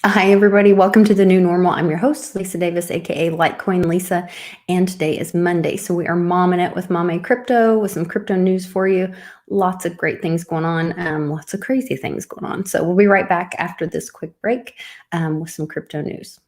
Hi, everybody. Welcome to the new normal. I'm your host, Lisa Davis, aka Litecoin Lisa, and today is Monday. So we are momming it with Mame Crypto with some crypto news for you. Lots of great things going on, lots of crazy things going on. So we'll be right back after this quick break with some crypto news.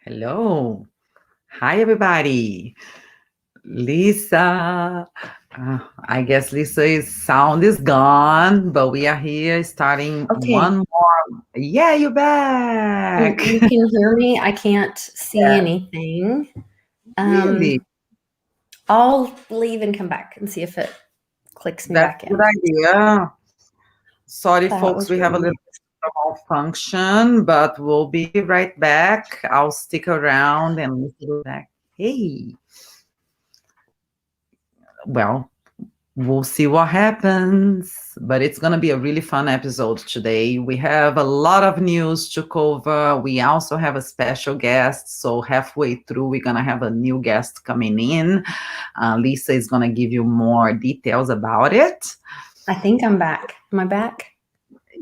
Hello. Hi, everybody. Lisa. I guess Lisa's sound is gone, but we are here starting one more. Yeah, you're back. You can hear me. I can't see anything. Really? I'll leave and come back and see if it clicks me That's back a in. good idea. Sorry, That folks, was we have a really little malfunction, but we'll be right back. I'll stick around and Lisa will be back. Hey. Well, we'll see what happens, but it's going to be a really fun episode today. We have a lot of news to cover. We also have a special guest. So, halfway through, we're going to have a new guest coming in. Lisa is going to give you more details about it. I think I'm back. Am I back?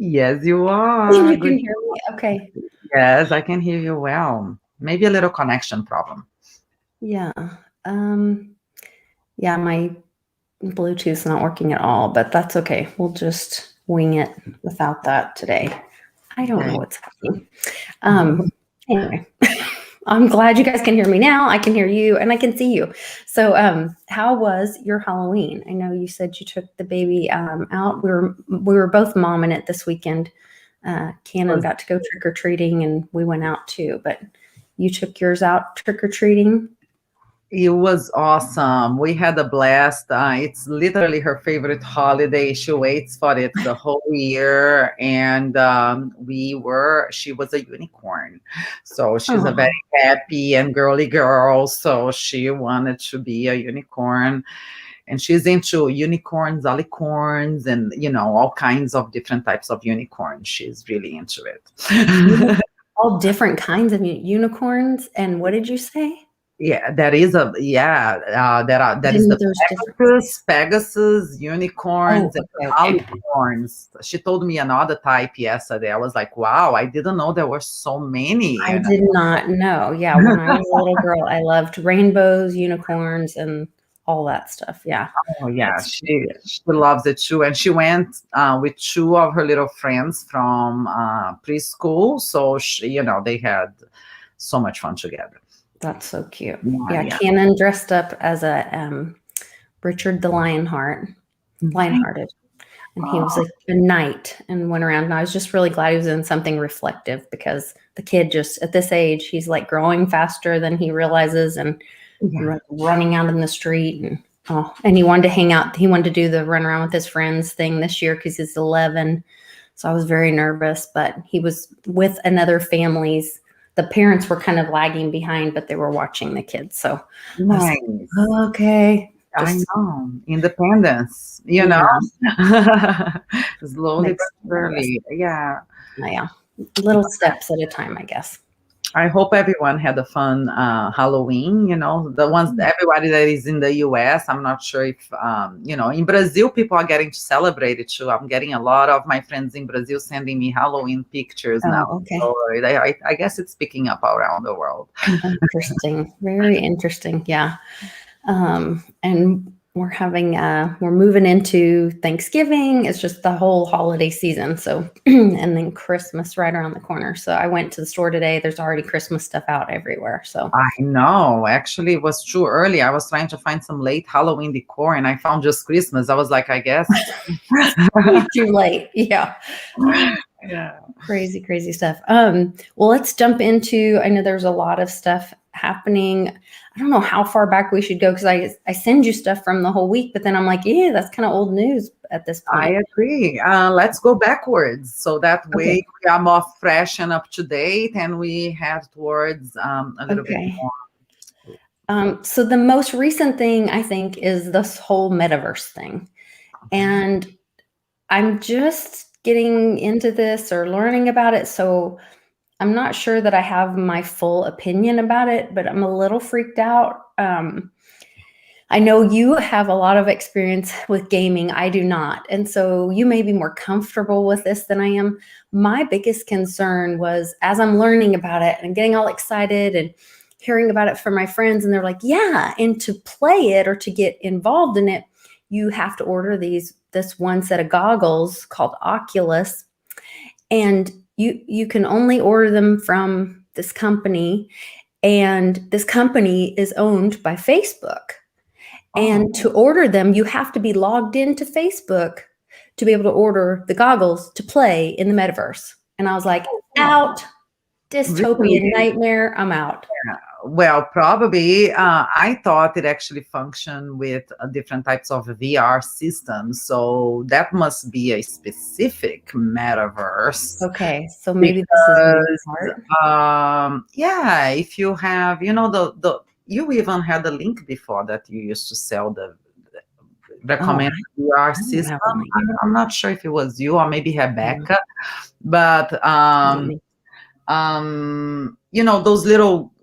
Yes, you are. You can hear me. Okay. Yes, I can hear you well. Maybe a little connection problem. Yeah. Yeah, my Bluetooth's not working at all, but that's okay. We'll just wing it without that today. I don't know what's happening. Anyway, I'm glad you guys can hear me now. I can hear you and I can see you. So, how was your Halloween? I know you said you took the baby out. We were both momming it this weekend. Cannon got to go trick or treating, and we went out too. But you took yours out trick or treating. It was awesome. We had a blast. It's literally her favorite holiday. She waits for it the whole year. And she was a unicorn. So she's a very happy and girly girl. So she wanted to be a unicorn. And she's into unicorns, alicorns, and, all kinds of different types of unicorns. She's really into it. All different kinds of unicorns. And what did you say? Yeah, that is the Pegasus, unicorns, and alicorns. She told me another type yesterday. I was like, wow, I didn't know there were so many. I did not know. Yeah, when I was a little girl, I loved rainbows, unicorns, and all that stuff. Yeah. Oh, yeah, she loves it too. And she went with two of her little friends from preschool. So, they had so much fun together. That's so cute. Yeah. Cannon dressed up as a Richard the Lionhearted, and he was like a knight and went around. And I was just really glad he was in something reflective, because the kid just at this age, he's like growing faster than he realizes, and running out in the street. And he wanted to hang out. He wanted to do the run around with his friends thing this year because he's 11. So I was very nervous, but he was with another family's. The parents were kind of lagging behind, but they were watching the kids. So nice. Okay. I know. Independence, slowly but surely. Yeah. Little steps at a time, I guess. I hope everyone had a fun Halloween, the ones, everybody that is in the US. I'm not sure if, in Brazil, people are getting to celebrate it too. I'm getting a lot of my friends in Brazil sending me Halloween pictures now. Okay. So I guess it's picking up around the world. Interesting. Very interesting. Yeah. And we're moving into Thanksgiving. It's just the whole holiday season. So, and then Christmas right around the corner. So I went to the store today. There's already Christmas stuff out everywhere. So I know. Actually, it was too early. I was trying to find some late Halloween decor, and I found just Christmas. I was like, I guess too late. Yeah. Yeah. Crazy stuff. Well, let's jump into, I know there's a lot of stuff happening. I don't know how far back we should go because I send you stuff from the whole week, but then I'm like, yeah, that's kind of old news at this point. I agree. Let's go backwards so that way we are more fresh and up to date, and we head towards a little bit more. So the most recent thing I think is this whole metaverse thing. And I'm just getting into this or learning about it. So I'm not sure that I have my full opinion about it, but I'm a little freaked out. I know you have a lot of experience with gaming. I do not. And so you may be more comfortable with this than I am. My biggest concern was as I'm learning about it and getting all excited and hearing about it from my friends, and they're like, yeah, and to play it or to get involved in it, you have to order this one set of goggles called Oculus, and you can only order them from this company, and this company is owned by Facebook. And to order them, you have to be logged into Facebook to be able to order the goggles to play in the metaverse. And I was like, out, dystopian nightmare, I'm out. Yeah. Well, probably. I thought it actually functioned with different types of VR systems. So that must be a specific metaverse. Okay, so maybe this is part. Yeah, if you have, you even had a link before that you used to sell the recommended VR system. I'm not sure if it was you or maybe Rebecca, but those little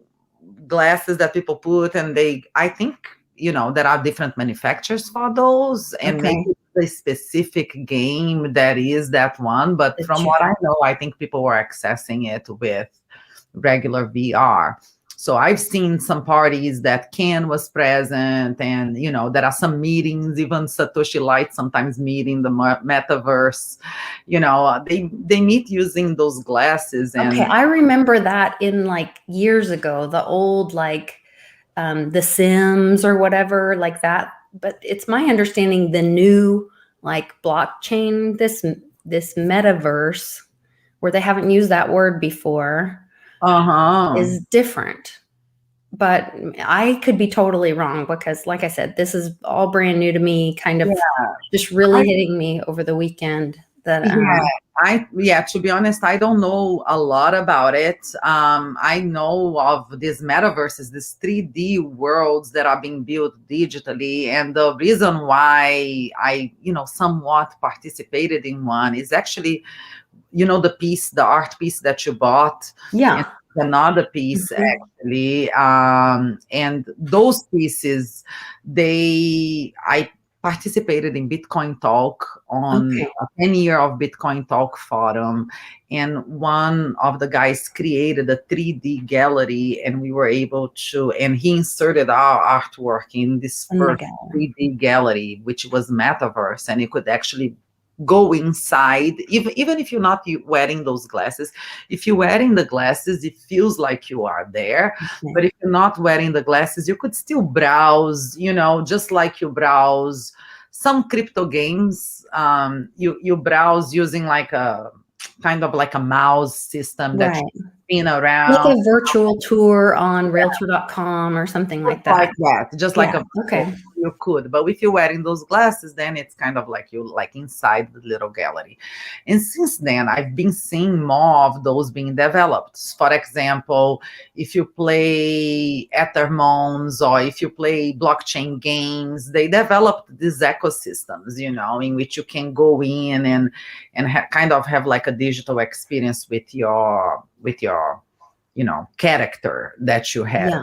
glasses that people put, and I think there are different manufacturers for those, and maybe a specific game that is that one, but from what I know, I think people were accessing it with regular VR. So I've seen some parties that Ken was present, and there are some meetings, even Satoshi Light sometimes meet in the metaverse. They meet using those glasses. And I remember that in like years ago, the old like The Sims or whatever like that. But it's my understanding the new like blockchain, this metaverse, where they haven't used that word before, is different. But I could be totally wrong because, like I said, this is all brand new to me, kind of just really hitting me over the weekend. That to be honest, I don't know a lot about it. I know of these metaverses, these 3D worlds that are being built digitally, and the reason why I somewhat participated in one is actually the art piece that you bought. Another piece actually, and those pieces, I participated in Bitcoin Talk on a 10-year of Bitcoin Talk forum, and one of the guys created a 3D gallery, and we were able to, and he inserted our artwork in this first 3D gallery, which was Metaverse, and you could actually go inside, even if you're not wearing those glasses. If you're wearing the glasses, it feels like you are there. But if you're not wearing the glasses, you could still browse, just like you browse some crypto games. You browse using like a kind of like a mouse system that you spin around. Like a virtual tour on realtor.com or something like that. Like that, just like you could. But if you're wearing those glasses, then it's kind of like you like inside the little gallery. And since then, I've been seeing more of those being developed. For example, if you play Ethermons or if you play blockchain games, they developed these ecosystems, in which you can go in and kind of have like a digital experience with your character that you have.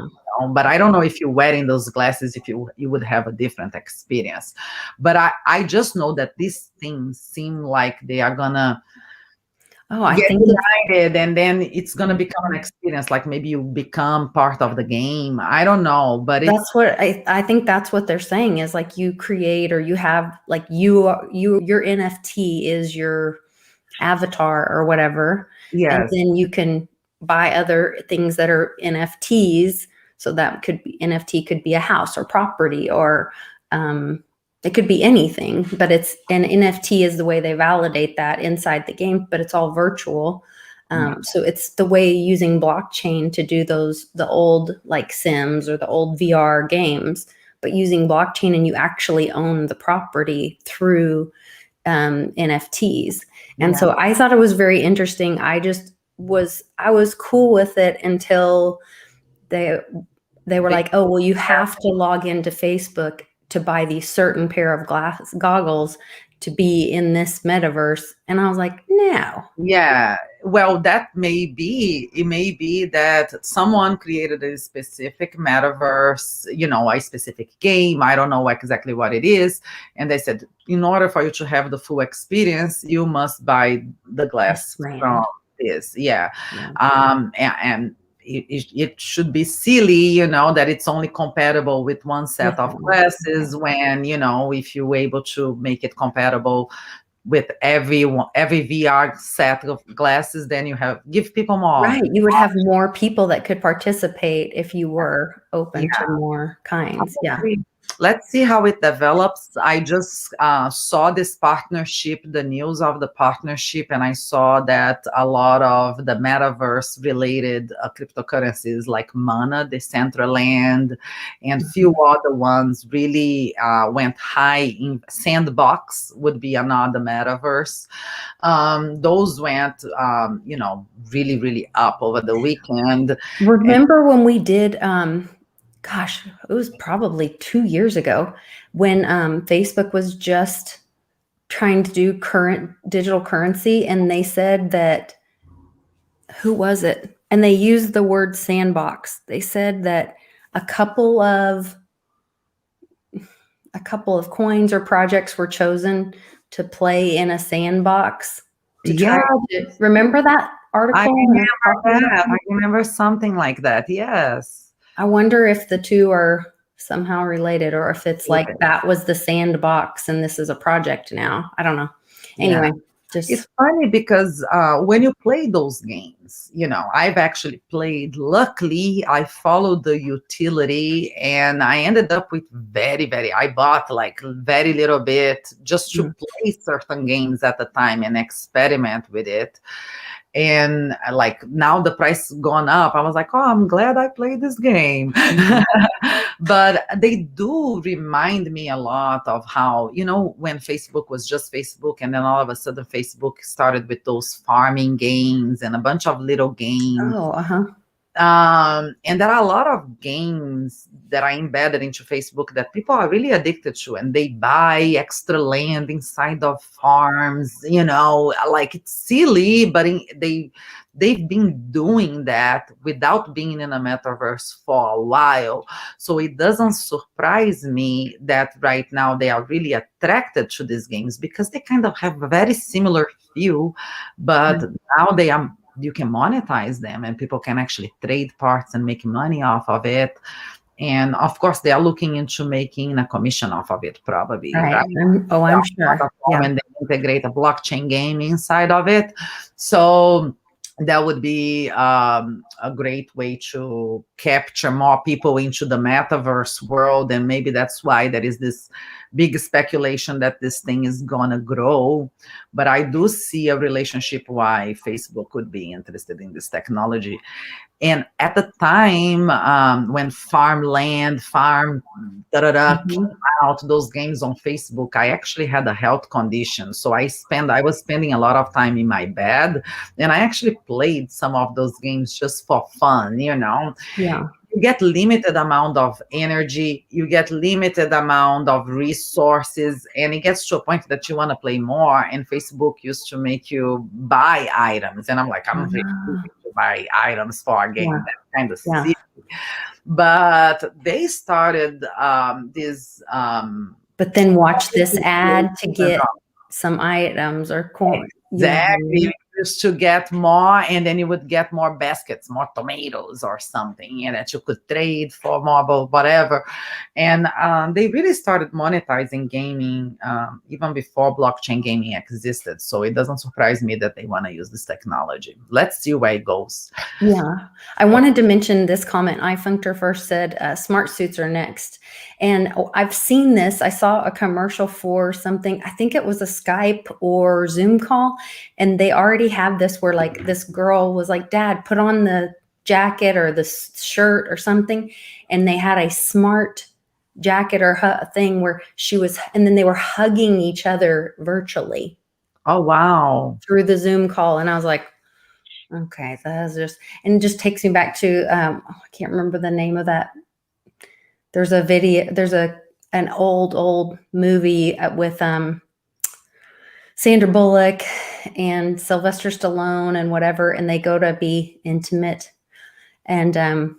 But I don't know if you're wearing those glasses, if you would have a different experience. But I just know that these things seem like they are gonna get united, and then it's gonna become an experience. Like maybe you become part of the game. I don't know, but that's what I think. That's what they're saying is like you create, or you have like your NFT is your avatar or whatever. And then you can buy other things that are NFTs. So that NFT could be a house or property, or it could be anything, but an NFT is the way they validate that inside the game, but it's all virtual. So it's the way using blockchain to do the old like Sims or the old VR games, but using blockchain, and you actually own the property through NFTs. And so I thought it was very interesting. I was cool with it until they were like, oh, well, you have to log into Facebook to buy these certain pair of goggles to be in this metaverse. And I was like, no. Yeah, well, it may be that someone created a specific metaverse, a specific game. I don't know exactly what it is. And they said, in order for you to have the full experience, you must buy the glass from this. Yeah. And it should be silly, that it's only compatible with one set of glasses when, if you're able to make it compatible with every VR set of glasses, then give people more. Right. You would have more people that could participate if you were open to more kinds. Yeah. Let's see how it develops. I just saw this partnership, the news of the partnership, and I saw that a lot of the metaverse related cryptocurrencies like Mana, Decentraland, and few other ones really went high. In Sandbox would be another metaverse. Those went, really, really up over the weekend. Remember when we did gosh, it was probably 2 years ago when Facebook was just trying to do current digital currency, and they said that, who was it? And they used the word sandbox. They said that a couple of coins or projects were chosen to play in a sandbox to try to remember that article. I remember something like that. Yes. I wonder if the two are somehow related, or if it's like that was the sandbox and this is a project now. I don't know. Anyway, it's funny because when you play those games, I've actually played. Luckily, I followed the utility, and I ended up with I bought like very little bit just to play certain games at the time and experiment with it. And like now the price gone up, I was like, oh, I'm glad I played this game. But they do remind me a lot of how, when Facebook was just Facebook, and then all of a sudden Facebook started with those farming games and a bunch of little games. And there are a lot of games that are embedded into Facebook that people are really addicted to, and they buy extra land inside of farms, like it's silly, but they've been doing that without being in a metaverse for a while. So it doesn't surprise me that right now they are really attracted to these games, because they kind of have a very similar feel, but now you can monetize them, and people can actually trade parts and make money off of it. And of course, they are looking into making a commission off of it, probably. Right? I'm sure. And they integrate a blockchain game inside of it. So that would be a great way to capture more people into the metaverse world. And maybe that's why there is this big speculation that this thing is gonna grow. But I do see a relationship why Facebook would be interested in this technology. And at the time when Farmland, came out, those games on Facebook, I actually had a health condition. So I was spending a lot of time in my bed, and I actually played some of those games just for fun, Yeah. You get limited amount of energy, you get limited amount of resources, and it gets to a point that you want to play more. And Facebook used to make you buy items, and I'm like, I'm really to buy items for a game. That's kind of silly. But they started this. But then watch this ad to get some items or coins. Exactly. Used to get more, and then you would get more baskets, more tomatoes or something, and that you could trade for more, whatever. And they really started monetizing gaming even before blockchain gaming existed. So it doesn't surprise me that they want to use this technology. Let's see where it goes. Yeah. I wanted to mention this comment. iFunctor first said, smart suits are next. And I've seen this. I saw a commercial for something. I think it was a Skype or Zoom call, and they already have this where like this girl was like, Dad, put on the jacket or the shirt or something. And they had a smart jacket or thing where she was, and then they were hugging each other virtually. Oh, wow. Through the Zoom call. And I was like, okay, that's just, and it just takes me back to, I can't remember the name of that. There's a video, there's an old movie with Sandra Bullock and Sylvester Stallone and whatever, and they go to be intimate. And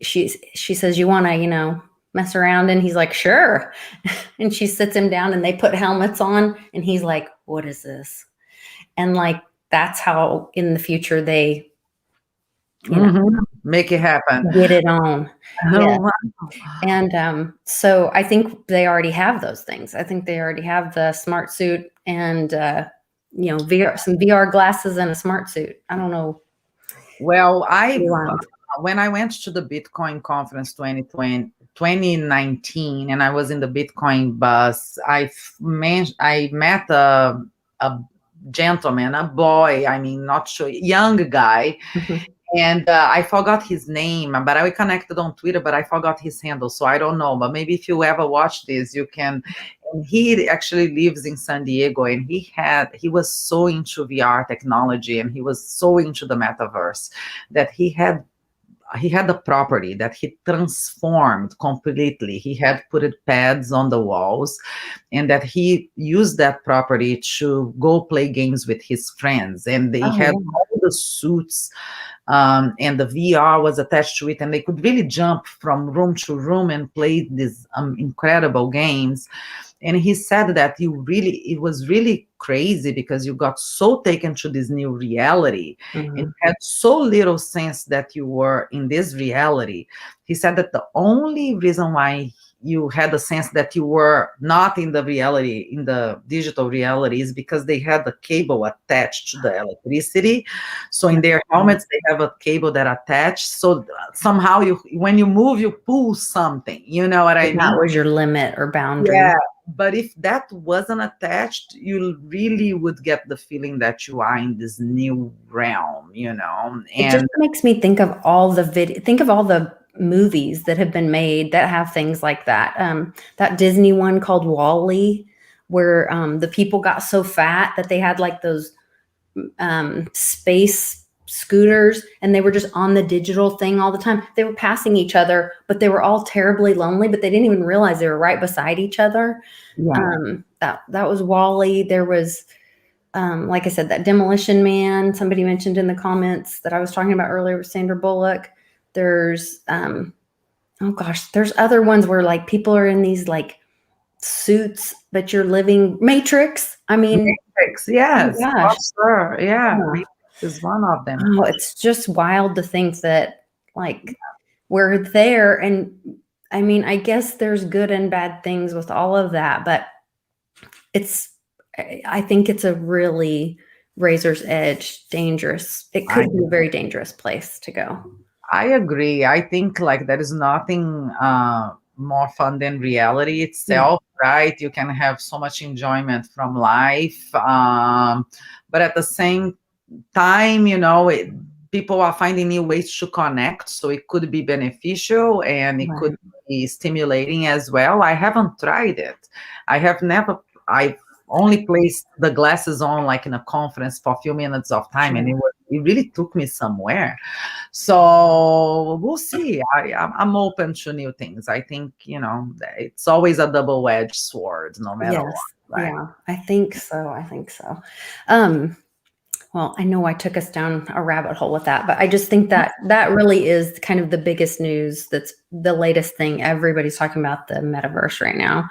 she says, you want to, mess around? And he's like, sure. And she sits him down and they put helmets on and he's like, what is this? And like, that's how in the future they make it happen. Get it on. Oh, Yeah. wow. And so I think they already have those things. I think they already have the smart suit and VR, some VR glasses and a smart suit. I don't know. Well, when I went to the Bitcoin conference 2019, and I was in the Bitcoin bus, I met a gentleman, a boy, I mean, not sure, young guy. And I forgot his name, but I connected on Twitter, but I forgot his handle, so I don't know. But maybe if you ever watch this, you can. And he actually lives in San Diego, and he was so into VR technology, and he was so into the metaverse that he had the property that he transformed completely. He had put pads on the walls, and that he used that property to go play games with his friends. And they had all the suits, and the VR was attached to it, and they could really jump from room to room and play these incredible games. And he said that it was really crazy because you got so taken to this new reality and had so little sense that you were in this reality. He said that the only reason why you had the sense that you were not in the reality, in the digital reality, is because they had the cable attached to the electricity. So in their helmets, they have a cable that attached. So somehow when you move, you pull something, you know what I mean? That was your limit or boundary. Yeah. But if that wasn't attached, you really would get the feeling that you are in this new realm, And it just makes me think of all the movies that have been made that have things like that. That Disney one called WALL-E, where the people got so fat that they had like those space scooters, and they were just on the digital thing all the time. They were passing each other, but they were all terribly lonely, but they didn't even realize they were right beside each other. Yeah. That was WALL-E. There was, like I said, that Demolition Man, somebody mentioned in the comments that I was talking about earlier with Sandra Bullock. There's, there's other ones where like people are in these like suits, but you're living Matrix. I mean, Matrix, yes. Oh gosh. Sure. Yeah. Is one of them. Oh, it's just wild to think that like we're there. And I mean, I guess there's good and bad things with all of that, but I think it's a really razor's edge, dangerous. It could be a very dangerous place to go. I agree. I think like there is nothing more fun than reality itself, right? You can have so much enjoyment from life. But at the same time, people are finding new ways to connect, so it could be beneficial and it could be stimulating as well. I haven't tried it. I've only placed the glasses on like in a conference for a few minutes of time, and it really took me somewhere. So we'll see. I'm open to new things. I think, it's always a double-edged sword, no matter what. Right? Yeah, I think so. Well, I know I took us down a rabbit hole with that, but I just think that really is kind of the biggest news. That's the latest thing. Everybody's talking about the metaverse right now.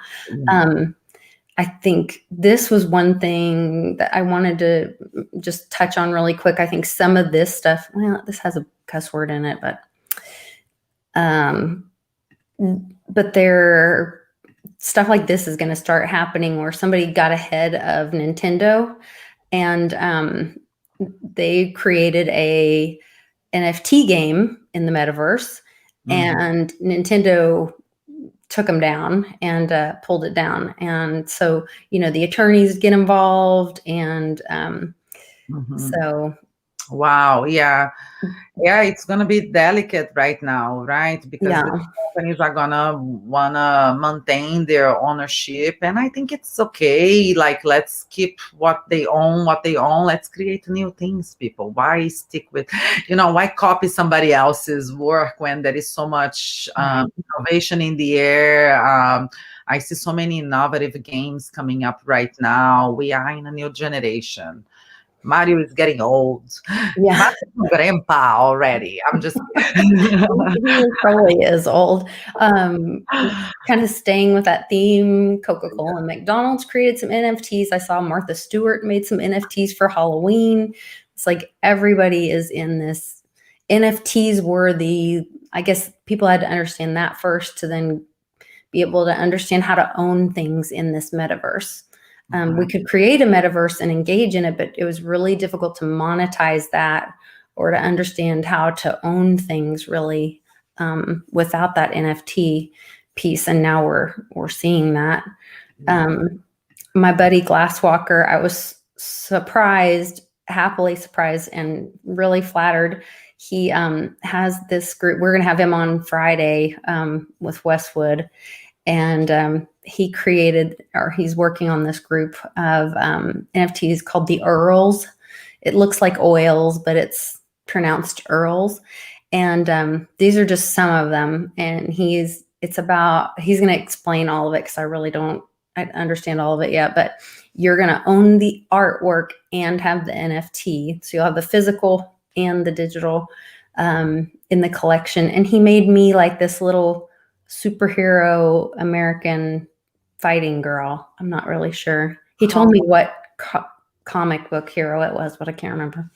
I think this was one thing that I wanted to just touch on really quick. I think some of this stuff, well, this has a cuss word in it, but stuff like this is going to start happening where somebody got ahead of Nintendo, and they created a NFT game in the metaverse, and Nintendo took them down and pulled it down. And so, the attorneys get involved, and Mhm. So Wow. Yeah. Yeah, it's gonna be delicate right now, right? Because the yeah, companies are gonna wanna maintain their ownership, and I think it's okay. Like, let's keep what they own, what they own. Let's create new things, people. Why stick with, why copy somebody else's work when there is so much right. innovation in the air? I see so many innovative games coming up right now. We are in a new generation. Mario is getting old. Yeah. Mario's grandpa already. I'm just kidding. He probably is old. Kind of staying with that theme, Coca-Cola and McDonald's created some NFTs. I saw Martha Stewart made some NFTs for Halloween. It's like everybody is in this. NFTs were I guess people had to understand that first to then be able to understand how to own things in this metaverse. We could create a metaverse and engage in it, but it was really difficult to monetize that or to understand how to own things really without that NFT piece. And now we're seeing that. My buddy Glasswalker, I was surprised, happily surprised, and really flattered. He has this group. We're going to have him on Friday with Westwood, and he created, or he's working on this group of NFTs called the Earls. It looks like oils, but it's pronounced Earls. And these are just some of them. And he's going to explain all of it because I understand all of it yet, but you're going to own the artwork and have the NFT. So you'll have the physical and the digital in the collection. And he made me like this little superhero American fighting girl. I'm not really sure. He told me what comic book hero it was, but I can't remember.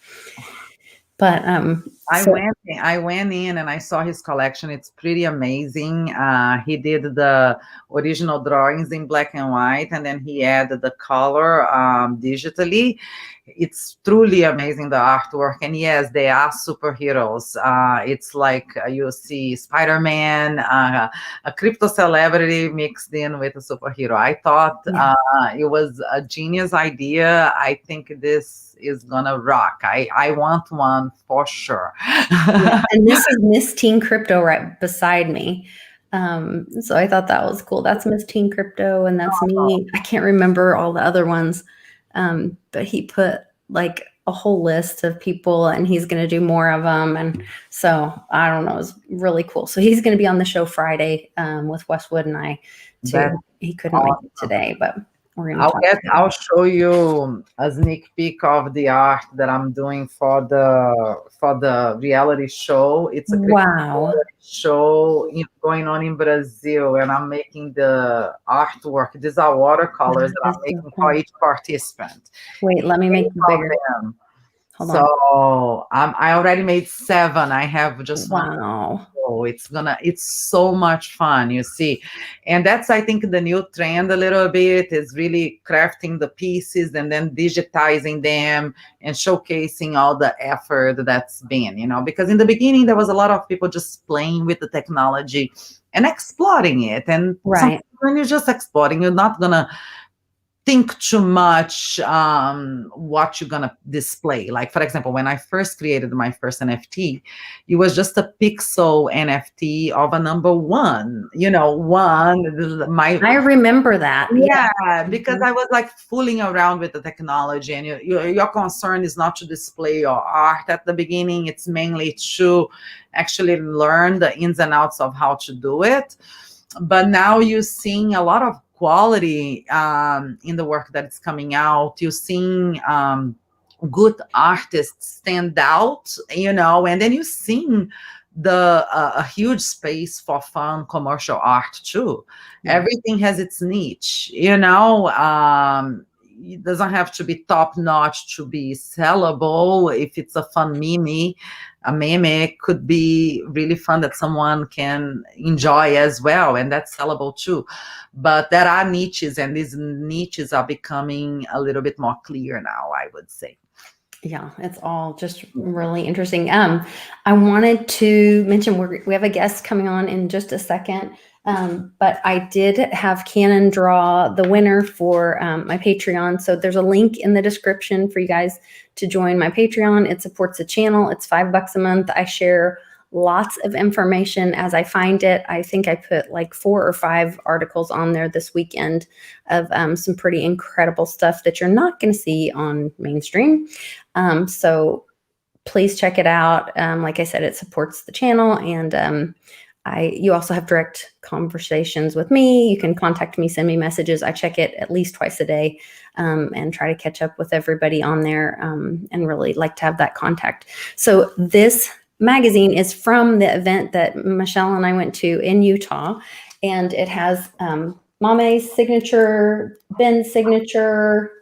But I went in and I saw his collection. It's pretty amazing. He did the original drawings in black and white, and then he added the color digitally. It's truly amazing, the artwork. And yes, they are superheroes. It's like you see Spider-Man, a crypto celebrity mixed in with a superhero. I thought it was a genius idea. I think this is gonna rock. I want one for sure. And this is Miss Teen Crypto right beside me. So I thought that was cool. That's Miss Teen Crypto, and that's me. I can't remember all the other ones. But he put like a whole list of people, and he's going to do more of them. And so I don't know, it's really cool. So he's going to be on the show Friday with Westwood and I too. He couldn't make it today, but we're going to I'll show you a sneak peek of the art that I'm doing for the reality show. It's a wow show going on in Brazil, and I'm making the artwork. These are watercolors that I'm making for each participant. Wait, let me make it bigger. So I already made 7. I have just one. Oh, it's so much fun, you see. And that's, I think, the new trend a little bit is really crafting the pieces and then digitizing them and showcasing all the effort that's been, because in the beginning there was a lot of people just playing with the technology and exploring it. And right. when you're just exploring, you're not gonna think too much what you're gonna display. Like, for example, when I first created my first NFT, it was just a pixel NFT of a number 1. I remember that. Yeah, because I was like fooling around with the technology, and your concern is not to display your art at the beginning. It's mainly to actually learn the ins and outs of how to do it. But now you're seeing a lot of quality in the work that's coming out. You're seeing good artists stand out, and then you're seeing a huge space for fun commercial art too. Everything has its niche, it doesn't have to be top notch to be sellable. If it's a fun a meme could be really fun that someone can enjoy as well, and that's sellable too. But there are niches, and these niches are becoming a little bit more clear now, I would say. Yeah, it's all just really interesting. I wanted to mention we have a guest coming on in just a second, but I did have Canon draw the winner for my Patreon. So there's a link in the description for you guys to join my Patreon. It supports the channel. It's $5 a month. I share lots of information as I find it. I think I put like 4 or 5 articles on there this weekend of some pretty incredible stuff that you're not going to see on mainstream. So please check it out. Like I said, it supports the channel, and you also have direct conversations with me. You can contact me, send me messages. I check it at least twice a day, and try to catch up with everybody on there, and really like to have that contact. So this magazine is from the event that Michelle and I went to in Utah, and it has Mame's signature, Ben's signature,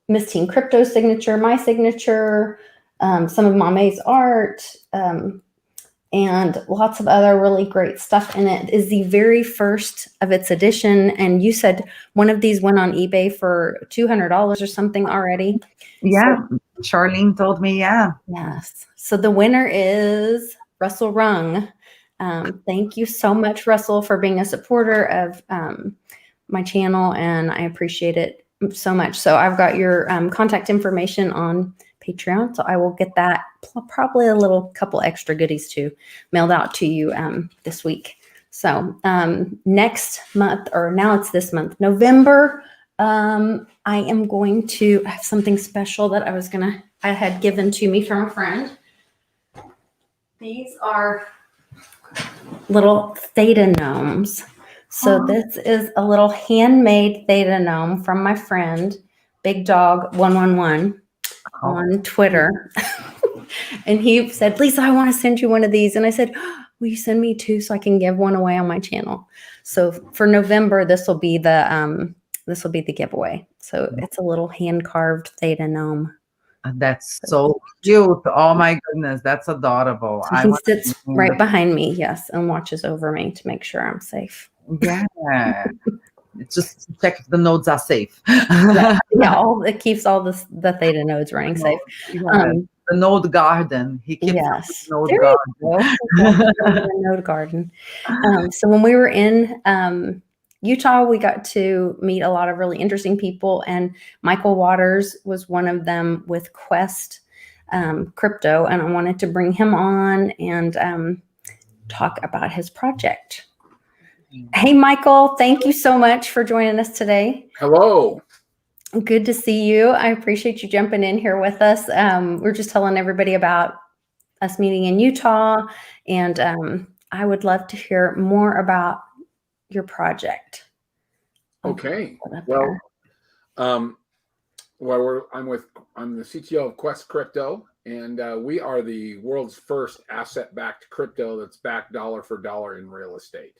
Miss Teen Crypto's signature, my signature, some of Mame's art, and lots of other really great stuff in it. Is the very first of its edition, and you said one of these went on eBay for $200 or something already. Yeah, so, Charlene told me, yeah. Yes. So the winner is Russell Rung. Thank you so much, Russell, for being a supporter of my channel, and I appreciate it so much. So I've got your contact information on Patreon, so I will get that, probably a little couple extra goodies too, mailed out to you this week. So next month, or now it's this month, November, I am going to have something special that I had given to me from a friend. These are little theta gnomes. So this is a little handmade theta gnome from my friend, Big Dog 111 on Twitter. And he said, Lisa, I want to send you one of these. And I said, will you send me 2 so I can give one away on my channel? So for November, this will be the giveaway. So it's a little hand carved theta gnome. That's so cute. Oh my goodness, that's adorable. So he sits right behind me, yes, and watches over me to make sure I'm safe. Yeah. Just check if the nodes are safe. Yeah, it keeps all the theta nodes running safe. Yeah. The node garden. He keeps the node there garden. the node garden. So when we were in Utah, we got to meet a lot of really interesting people, and Michael Waters was one of them with Quest Crypto, and I wanted to bring him on and talk about his project. Hey, Michael, thank you so much for joining us today. Hello. Good to see you. I appreciate you jumping in here with us. We're just telling everybody about us meeting in Utah, and I would love to hear more about your project. Okay. Well, I'm the CTO of Quest Crypto, and we are the world's first asset-backed crypto that's backed dollar for dollar in real estate.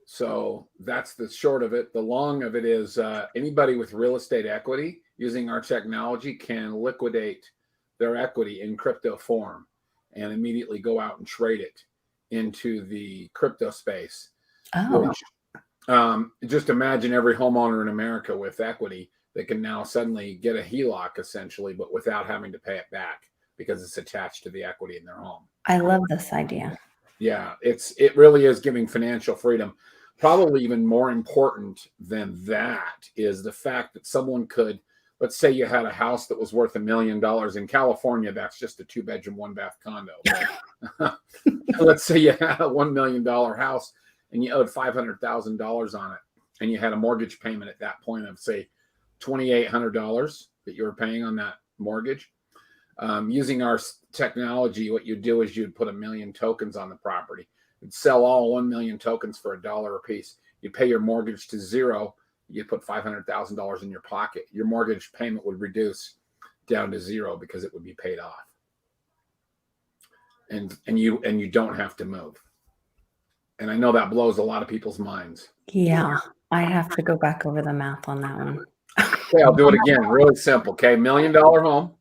So that's the short of it. The long of it is anybody with real estate equity using our technology can liquidate their equity in crypto form and immediately go out and trade it into the crypto space. Oh. Which, just imagine every homeowner in America with equity that can now suddenly get a HELOC essentially, but without having to pay it back because it's attached to the equity in their home. I love this idea. Yeah, it really is giving financial freedom. Probably even more important than that is the fact that someone could, let's say you had a house that was worth $1 million in California. That's just a 2-bedroom, 1-bath condo. Let's say you had a $1 million house and you owed $500,000 on it, and you had a mortgage payment at that point of say $2,800 that you were paying on that mortgage. Using our technology, what you do is you'd put 1 million tokens on the property. You'd sell all 1 million tokens for $1 a piece. You'd pay your mortgage to zero. You'd put $500,000 in your pocket. Your mortgage payment would reduce down to zero because it would be paid off. And you don't have to move. And I know that blows a lot of people's minds. Yeah, I have to go back over the math on that one. Okay, I'll do it again. Really simple. Okay, $1 million home.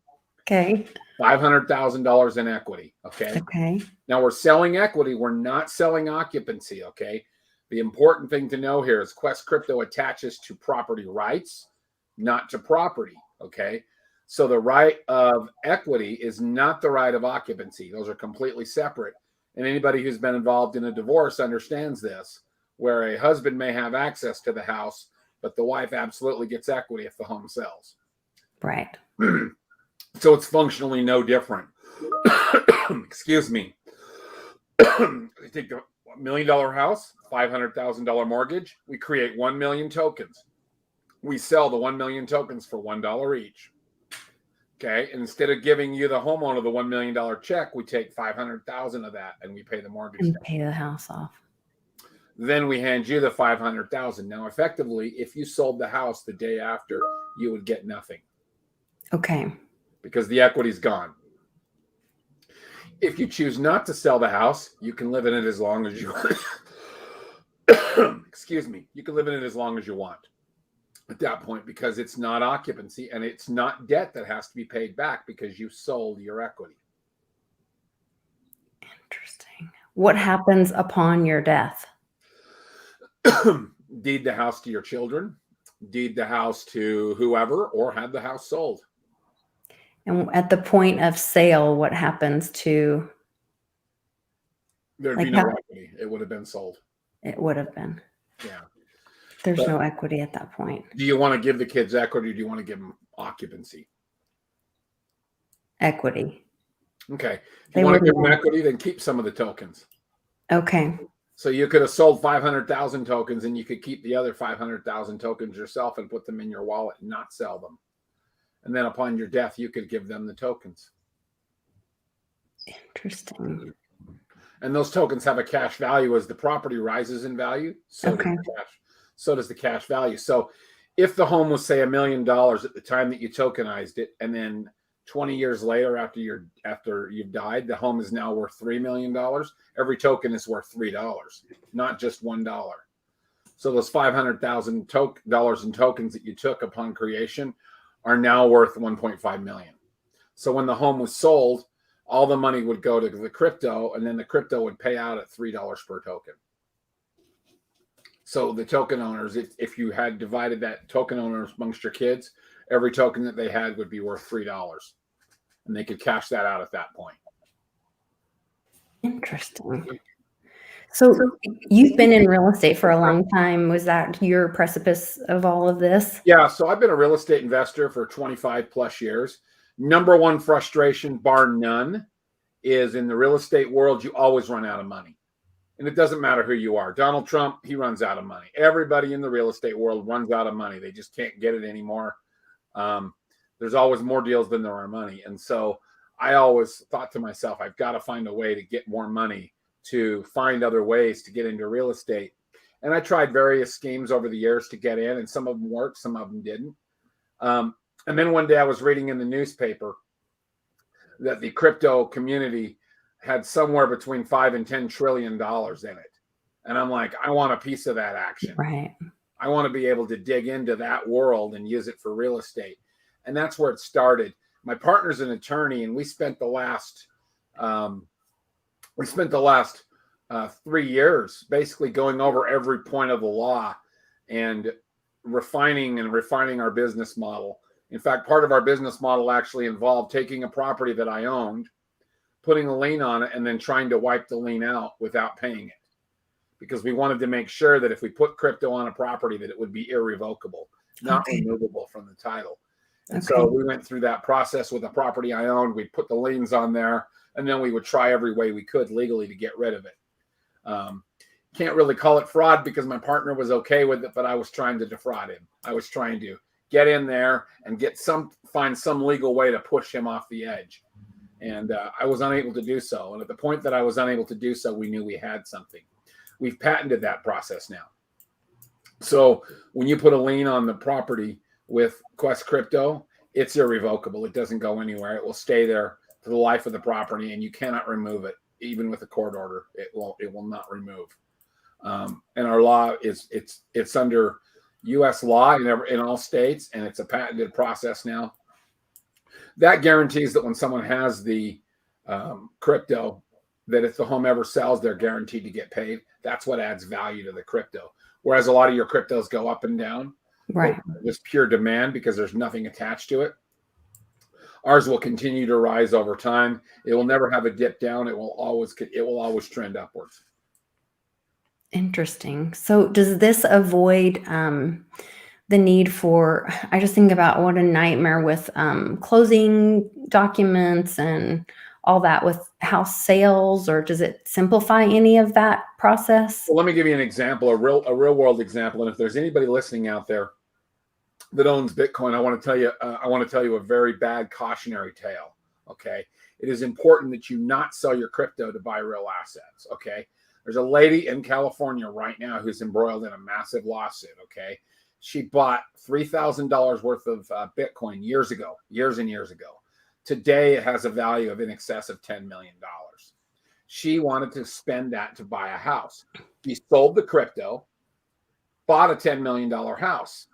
Okay. $500,000 in equity. Okay. Okay. Now we're selling equity. We're not selling occupancy. Okay. The important thing to know here is Quest Crypto attaches to property rights, not to property. Okay. So the right of equity is not the right of occupancy. Those are completely separate. And anybody who's been involved in a divorce understands this, where a husband may have access to the house, but the wife absolutely gets equity if the home sells. Right. So it's functionally no different. Excuse me. You take the $1 million house, $500,000 mortgage, we create 1 million tokens. We sell the 1 million tokens for $1 each. Okay. And instead of giving you the homeowner the $1 million check, we take 500,000 of that and we pay the mortgage. And pay the house off. Then we hand you the 500,000. Now, effectively, if you sold the house the day after, you would get nothing. Okay. Because the equity's gone. If you choose not to sell the house, you can live in it as long as you want. Excuse me. You can live in it as long as you want at that point, because it's not occupancy and it's not debt that has to be paid back because you sold your equity. Interesting. What happens upon your death? Deed the house to your children, deed the house to whoever, or have the house sold. And at the point of sale, what happens to? There'd be no equity. It would have been sold. It would have been. Yeah. There's no equity at that point. Do you want to give the kids equity or do you want to give them occupancy? Equity. Okay. If you want to give them equity, then keep some of the tokens. Okay. So you could have sold 500,000 tokens and you could keep the other 500,000 tokens yourself and put them in your wallet and not sell them. And then upon your death, you could give them the tokens. Interesting. And those tokens have a cash value as the property rises in value. So does the cash value. So if the home was, say, $1 million at the time that you tokenized it, and then 20 years later after you've died, the home is now worth $3 million. Every token is worth $3, not just $1. So those $500,000 in tokens that you took upon creation are now worth 1.5 million. So when the home was sold, all the money would go to the crypto, and then the crypto would pay out at $3 per token. So the token owners, if you had divided that token owners amongst your kids, every token that they had would be worth $3, and they could cash that out at that point. Interesting. So you've been in real estate for a long time. Was that your precipice of all of this? Yeah. So I've been a real estate investor for 25 plus years. Number one frustration, bar none, is in the real estate world, you always run out of money. And it doesn't matter who you are. Donald Trump, he runs out of money. Everybody in the real estate world runs out of money. They just can't get it anymore. There's always more deals than there are money. And so I always thought to myself, I've got to find a way to get more money, to find other ways to get into real estate. And I tried various schemes over the years to get in, and some of them worked, some of them didn't. And then one day I was reading in the newspaper that the crypto community had somewhere between $5 and $10 trillion in it. And I'm like, I want a piece of that action. Right. I want to be able to dig into that world and use it for real estate. And that's where it started. My partner's an attorney, and we spent the last 3 years basically going over every point of the law and refining our business model. In fact, part of our business model actually involved taking a property that I owned, putting a lien on it, and then trying to wipe the lien out without paying it. Because we wanted to make sure that if we put crypto on a property, that it would be irrevocable, not removable from the title. And so we went through that process with a property I owned. We put the liens on there, and then we would try every way we could legally to get rid of it. Can't really call it fraud because my partner was okay with it, but I was trying to defraud him. I was trying to get in there and find some legal way to push him off the edge. And I was unable to do so. And at the point that I was unable to do so, we knew we had something. We've patented that process now. So when you put a lien on the property with Quest Crypto, it's irrevocable. It doesn't go anywhere. It will stay there for the life of the property, and you cannot remove it. Even with a court order, it will not remove. And our law it's under U.S. law in all states, and it's a patented process now. That guarantees that when someone has the crypto, that if the home ever sells, they're guaranteed to get paid. That's what adds value to the crypto. Whereas a lot of your cryptos go up and down. Right. Just pure demand because there's nothing attached to it. Ours will continue to rise over time. It will never have a dip down. It will always trend upwards. Interesting. So does this avoid the need for, I just think about what a nightmare with closing documents and all that with house sales, or does it simplify any of that process? Well, let me give you an example, a real world example. And if there's anybody listening out there that owns Bitcoin, I want to tell you a very bad cautionary tale. Okay. It is important that you not sell your crypto to buy real assets. Okay. There's a lady in California right now who's embroiled in a massive lawsuit. Okay. She bought $3,000 worth of Bitcoin years and years ago. Today, it has a value of in excess of $10 million. She wanted to spend that to buy a house. She sold the crypto, bought a $10 million house.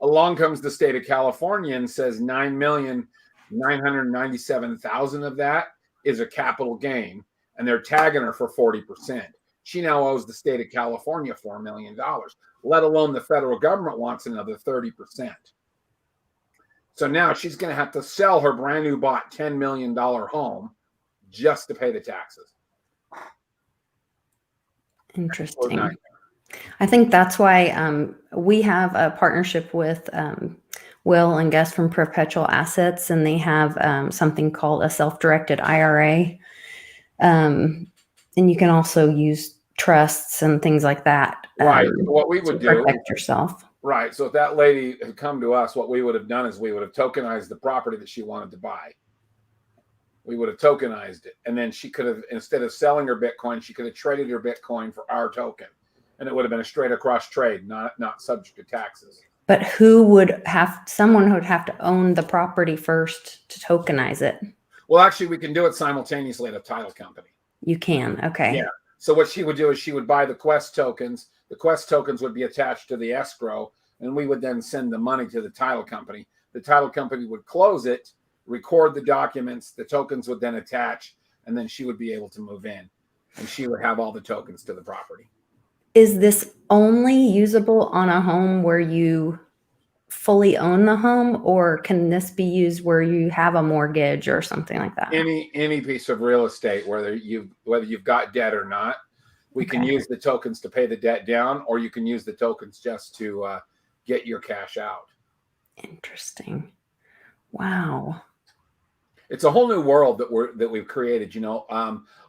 Along comes the state of California and says 9,997,000 of that is a capital gain, and they're tagging her for 40%. She now owes the state of California $4 million, let alone the federal government wants another 30%. So now she's going to have to sell her brand new bought $10 million home just to pay the taxes. Interesting. I think that's why we have a partnership with Will and Gus from Perpetual Assets, and they have something called a self-directed IRA. And you can also use trusts and things like that. Right. What we would do, protect yourself. Right. So if that lady had come to us, what we would have done is we would have tokenized the property that she wanted to buy. We would have tokenized it. And then she could have, instead of selling her Bitcoin, she could have traded her Bitcoin for our token. And it would have been a straight across trade, not subject to taxes. But someone would have to own the property first to tokenize it. Well, actually, we can do it simultaneously at a title company. You can. Okay. Yeah. So what she would do is she would buy the Quest tokens. The Quest tokens would be attached to the escrow, and we would then send the money to the title company. The title company would close it, record the documents, the tokens would then attach, and then she would be able to move in, and she would have all the tokens to the property. Is this only usable on a home where you fully own the home, or can this be used where you have a mortgage or something like that? Any piece of real estate, whether you've got debt or not, we can use the tokens to pay the debt down, or you can use the tokens just to get your cash out. Interesting. Wow. It's a whole new world that we've created.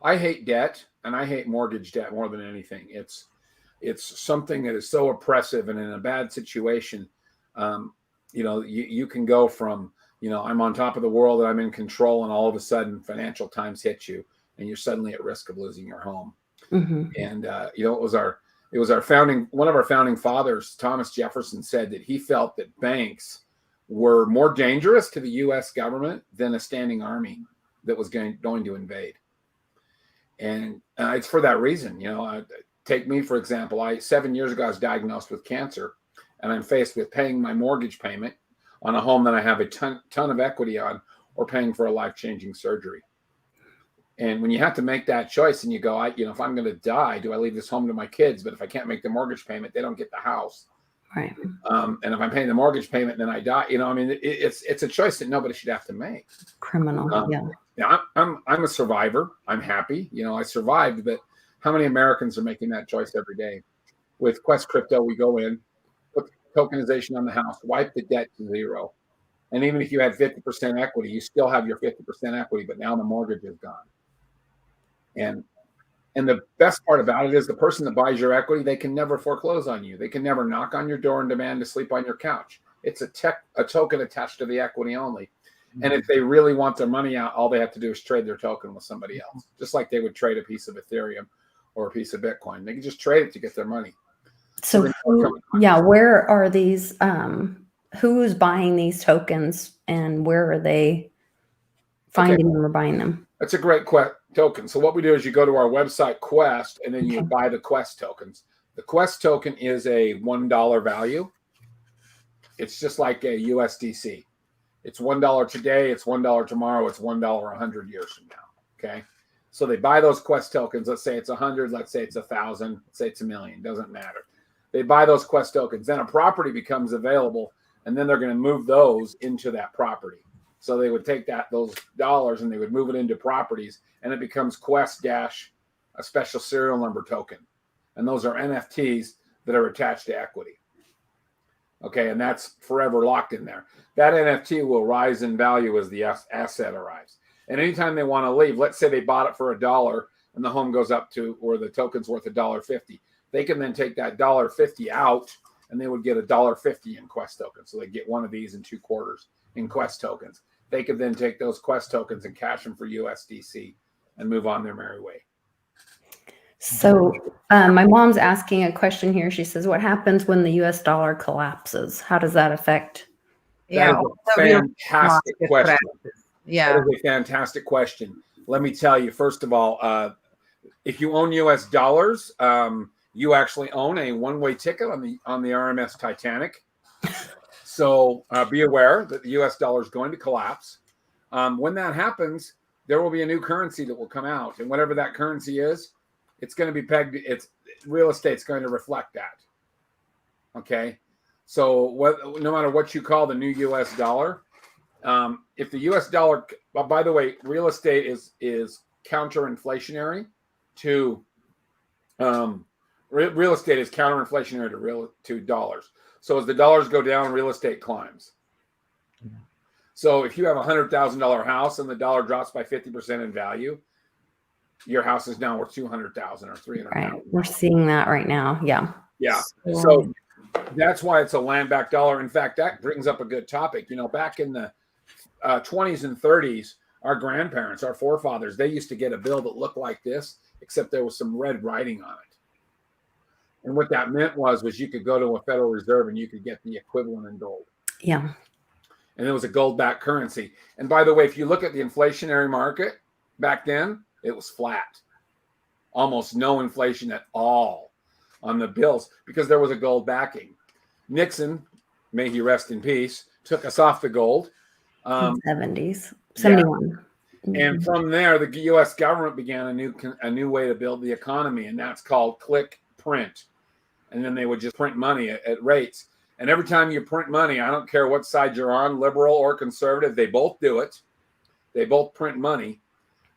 I hate debt, and I hate mortgage debt more than anything. It's something that is so oppressive, and in a bad situation, you can go from, I'm on top of the world and I'm in control, and all of a sudden financial times hit you and you're suddenly at risk of losing your home. Mm-hmm. And, it was one of our founding fathers, Thomas Jefferson, said that he felt that banks were more dangerous to the U.S. government than a standing army that was going to invade. And it's for that reason. Take me, for example. 7 years ago, I was diagnosed with cancer, and I'm faced with paying my mortgage payment on a home that I have a ton of equity on, or paying for a life-changing surgery. And when you have to make that choice and you go, if I'm going to die, do I leave this home to my kids? But if I can't make the mortgage payment, they don't get the house. Right. And if I'm paying the mortgage payment, then I die. It's a choice that nobody should have to make. Criminal. Yeah. I'm a survivor. I'm happy. I survived, but how many Americans are making that choice every day? With Quest Crypto, we go in, put tokenization on the house, wipe the debt to zero. And even if you had 50% equity, you still have your 50% equity, but now the mortgage is gone. And the best part about it is the person that buys your equity, they can never foreclose on you. They can never knock on your door and demand to sleep on your couch. It's a token attached to the equity only. Mm-hmm. And if they really want their money out, all they have to do is trade their token with somebody else, just like they would trade a piece of Ethereum or a piece of Bitcoin. They can just trade it to get their money. So where are these, who's buying these tokens, and where are they finding them or buying them? That's a great token. So what we do is you go to our website, Quest, and then you buy the Quest tokens. The Quest token is a $1 value. It's just like a USDC. It's $1 today, it's $1 tomorrow, it's $1 100 years from now. Okay. So they buy those Quest tokens. Let's say it's 100, let's say it's 1,000, let's say it's 1 million, doesn't matter. They buy those Quest tokens. Then a property becomes available, and then they're going to move those into that property. So they would take those dollars and they would move it into properties, and it becomes Quest dash a special serial number token. And those are NFTs that are attached to equity. Okay, and that's forever locked in there. That NFT will rise in value as the asset arrives. And anytime they want to leave, let's say they bought it for $1 and the home goes up to, or the token's worth $1.50. They can then take that $1.50 out and they would get $1.50 in Quest tokens. So they get one of these in 2 quarters in Quest tokens. They could then take those Quest tokens and cash them for USDC and move on their merry way. So my mom's asking a question here. She says, what happens when the US dollar collapses? How does that affect? Yeah, that is a fantastic question. Yeah, that is a fantastic question. Let me tell you, first of all, if you own US dollars, you actually own a one-way ticket on the RMS Titanic. So be aware that the US dollar is going to collapse. When that happens, there will be a new currency that will come out, and whatever that currency is, it's going to be pegged. It's real estate's going to reflect that. Okay, so no matter what you call the new U.S. dollar, if the U.S. dollar, by the way, real estate is counter-inflationary to real estate is counter-inflationary to dollars. So as the dollars go down, real estate climbs. So if you have a $100,000 house and the dollar drops by 50% in value, your house is now worth 200,000 or 300,000. Right. We're seeing that right now. Yeah. Yeah. So that's why it's a land-backed dollar. In fact, that brings up a good topic. You know, back in the 20s and 30s, our grandparents, our forefathers, they used to get a bill that looked like this, except there was some red writing on it. And what that meant was you could go to a Federal Reserve and you could get the equivalent in gold. Yeah. And it was a gold-backed currency. And by the way, if you look at the inflationary market back then, it was flat. Almost no inflation at all on the bills because there was a gold backing. Nixon, may he rest in peace, took us off the gold. In the 70s, 71. Yeah. And from there, the U.S. government began a new way to build the economy, and that's called click print. And then they would just print money at rates. And every time you print money, I don't care what side you're on, liberal or conservative, they both do it. They both print money.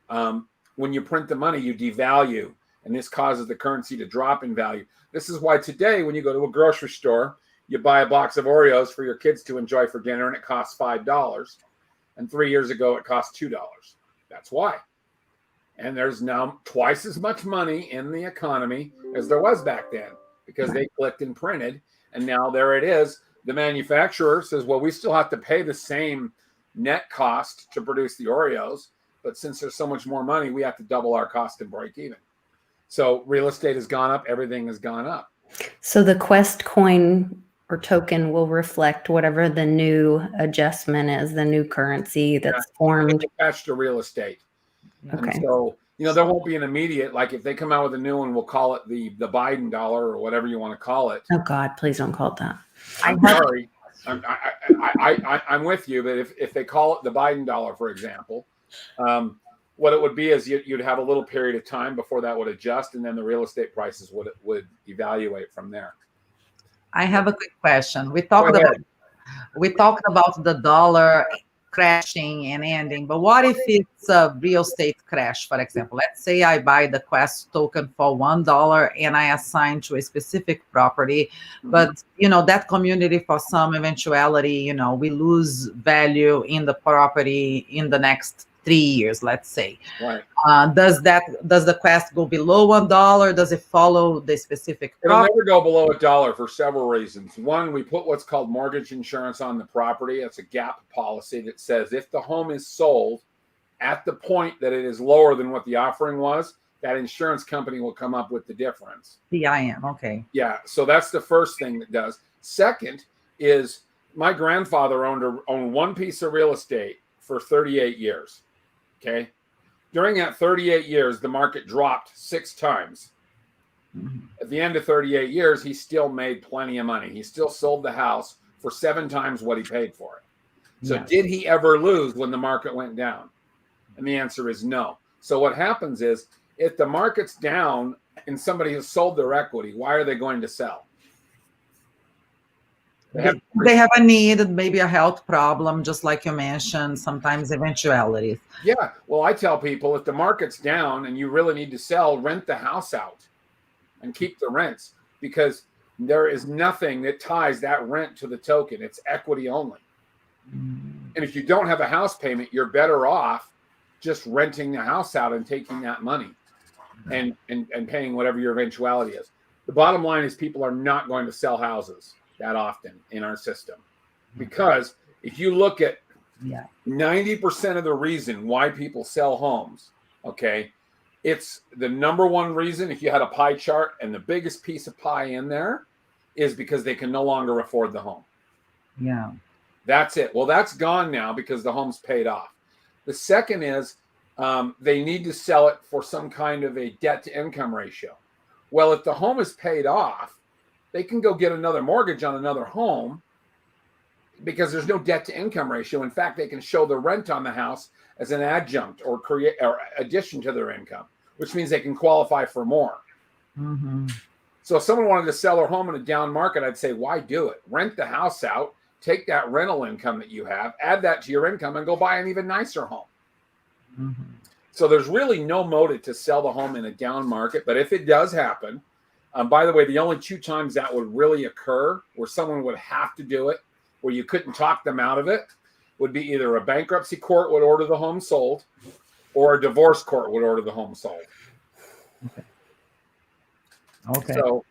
When you print the money, you devalue, and this causes the currency to drop in value. This is why today, when you go to a grocery store, you buy a box of Oreos for your kids to enjoy for dinner, and it costs $5. And 3 years ago, it cost $2. That's why. And there's now twice as much money in the economy as there was back then because they clicked and printed, and now there it is. The manufacturer says, well, we still have to pay the same net cost to produce the Oreos, but since there's so much more money, we have to double our cost to break even. So real estate has gone up. Everything has gone up. So the Quest coin or token will reflect whatever the new adjustment is, the new currency that's formed. Attached to real estate. Okay. And so, there won't be an immediate, like if they come out with a new one, we'll call it the Biden dollar or whatever you want to call it. Oh God, please don't call it that. I'm sorry. I'm with you, but if they call it the Biden dollar, for example, what it would be is you'd have a little period of time before that would adjust, and then the real estate prices would evaluate from there. I have a quick question. We talked about the dollar crashing and ending, but what if it's a real estate crash, for example? Let's say I buy the Quest token for $1 and I assign to a specific property, but that community, for some eventuality, we lose value in the property in the next 3 years, let's say. Right. Does the Quest go below $1? Does it follow the specific It'll property? never go below $1 for several reasons. One, we put what's called mortgage insurance on the property. It's a gap policy that says if the home is sold at the point that it is lower than what the offering was, that insurance company will come up with the difference. PIM, okay. Yeah, so that's the first thing that does. Second is my grandfather owned one piece of real estate for 38 years. Okay. During that 38 years, the market dropped 6 times. Mm-hmm. At the end of 38 years, he still made plenty of money. He still sold the house for 7 times what he paid for it. So yes. Did he ever lose when the market went down? And the answer is no. So what happens is if the market's down and somebody has sold their equity, why are they going to sell? They have a need, maybe a health problem, just like you mentioned, sometimes eventualities. Yeah. Well, I tell people if the market's down and you really need to sell, rent the house out and keep the rents, because there is nothing that ties that rent to the token. It's equity only. And if you don't have a house payment, you're better off just renting the house out and taking that money and paying whatever your eventuality is. The bottom line is people are not going to sell houses that often in our system, because if you look at 90% of the reason why people sell homes, okay, it's the number one reason. If you had a pie chart, and the biggest piece of pie in there is because they can no longer afford the home. Yeah. That's it. Well, that's gone now because the home's paid off. The second is they need to sell it for some kind of a debt to income ratio. Well, if the home is paid off, they can go get another mortgage on another home because there's no debt to income ratio. In fact, they can show the rent on the house as an adjunct or addition to their income, which means they can qualify for more. Mm-hmm. So if someone wanted to sell their home in a down market, I'd say, why do it? Rent the house out, take that rental income that you have, add that to your income, and go buy an even nicer home. Mm-hmm. So there's really no motive to sell the home in a down market. But if it does happen, by the way, the only 2 times that would really occur where someone would have to do it, where you couldn't talk them out of it, would be either a bankruptcy court would order the home sold, or a divorce court would order the home sold. Okay. So,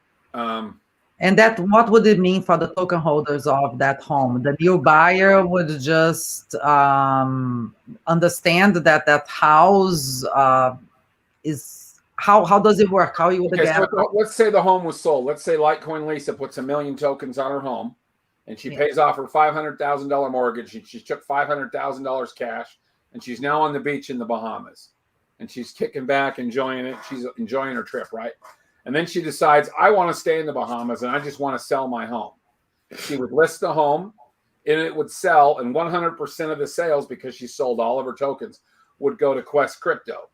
and that, what would it mean for the token holders of that home? The new buyer would just understand that that house is, how does it work? How you would get? So let's say the home was sold. Let's say Litecoin Lisa puts 1 million tokens on her home, and she pays off her $500,000 mortgage, and she took $500,000 cash, and she's now on the beach in the Bahamas, and she's kicking back, enjoying it. She's enjoying her trip, right? And then she decides, I want to stay in the Bahamas, and I just want to sell my home. She would list the home, and it would sell, and 100% of the sales, because she sold all of her tokens, would go to Quest Crypto.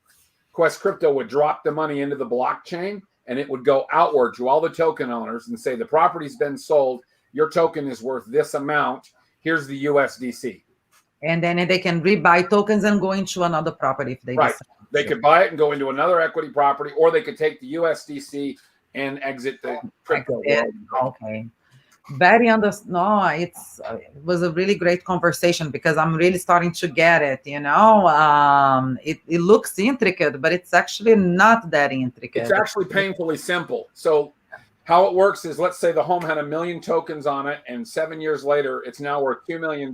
Quest Crypto would drop the money into the blockchain, and it would go outward to all the token owners and say, the property's been sold. Your token is worth this amount. Here's the USDC. And then they can rebuy tokens and go into another property if they decide. They could buy it and go into another equity property, or they could take the USDC and exit the crypto world. Okay. Very no, it was a really great conversation, because I'm really starting to get it, you know. It looks intricate, but it's actually not that intricate. It's actually painfully simple. So how it works is, let's say the home had 1 million tokens on it, and 7 years later, it's now worth $2 million.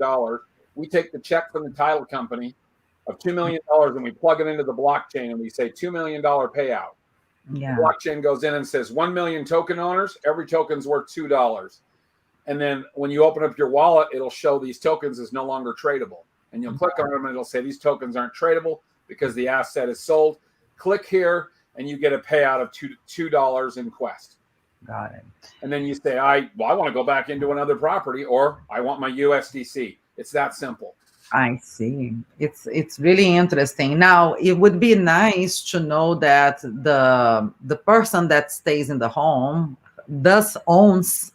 We take the check from the title company of $2 million, and we plug it into the blockchain, and we say $2 million payout. Yeah. The blockchain goes in and says 1 million token owners, every token's worth $2. And then when you open up your wallet, it'll show these tokens as no longer tradable. And you'll click on them, and it'll say these tokens aren't tradable because the asset is sold. Click here, and you get a payout of $2 in Quest. Got it. And then you say, I want to go back into another property, or I want my USDC. It's that simple. I see. It's really interesting. Now, it would be nice to know that the person that stays in the home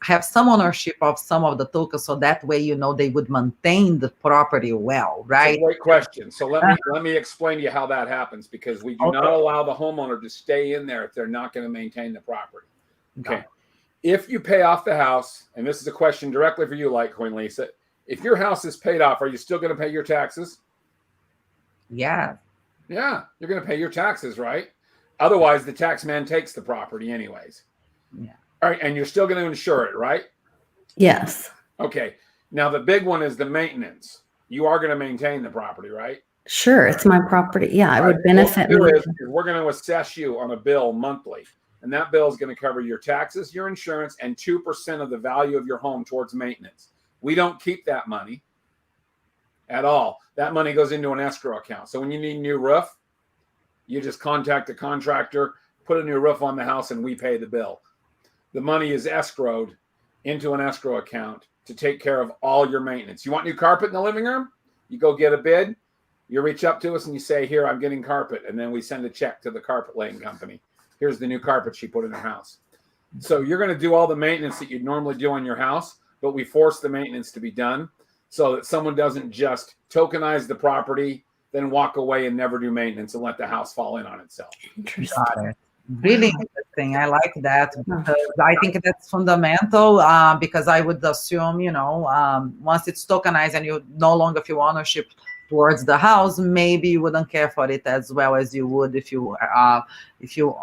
have some ownership of some of the tokens, so that way, you know, they would maintain the property well, right? That's a great question. So let me explain to you how that happens, because we do not allow the homeowner to stay in there if they're not going to maintain the property. Okay. If you pay off the house, and this is a question directly for you, Litecoin Lisa, if your house is paid off, are you still going to pay your taxes? Yeah. Yeah, you're going to pay your taxes, right? Otherwise, the tax man takes the property anyways. Yeah. All right, and you're still going to insure it, right? Yes. Okay. Now, the big one is the maintenance. You are going to maintain the property, right? Sure, it's my property. Yeah, it would benefit me. We're going to assess you on a bill monthly, and that bill is going to cover your taxes, your insurance, and 2% of the value of your home towards maintenance. We don't keep that money at all. That money goes into an escrow account. So when you need a new roof, you just contact the contractor, put a new roof on the house, and we pay the bill. The money is escrowed into an escrow account to take care of all your maintenance. You want new carpet in the living room? You go get a bid. You reach up to us and you say, here, I'm getting carpet. And then we send a check to the carpet laying company. Here's the new carpet she put in her house. So you're going to do all the maintenance that you'd normally do on your house, but we force the maintenance to be done so that someone doesn't just tokenize the property, then walk away and never do maintenance and let the house fall in on itself. Interesting. Got it. Really interesting. I like that because I think that's fundamental because I would assume, once it's tokenized and you no longer feel ownership towards the house, maybe you wouldn't care for it as well as you would if you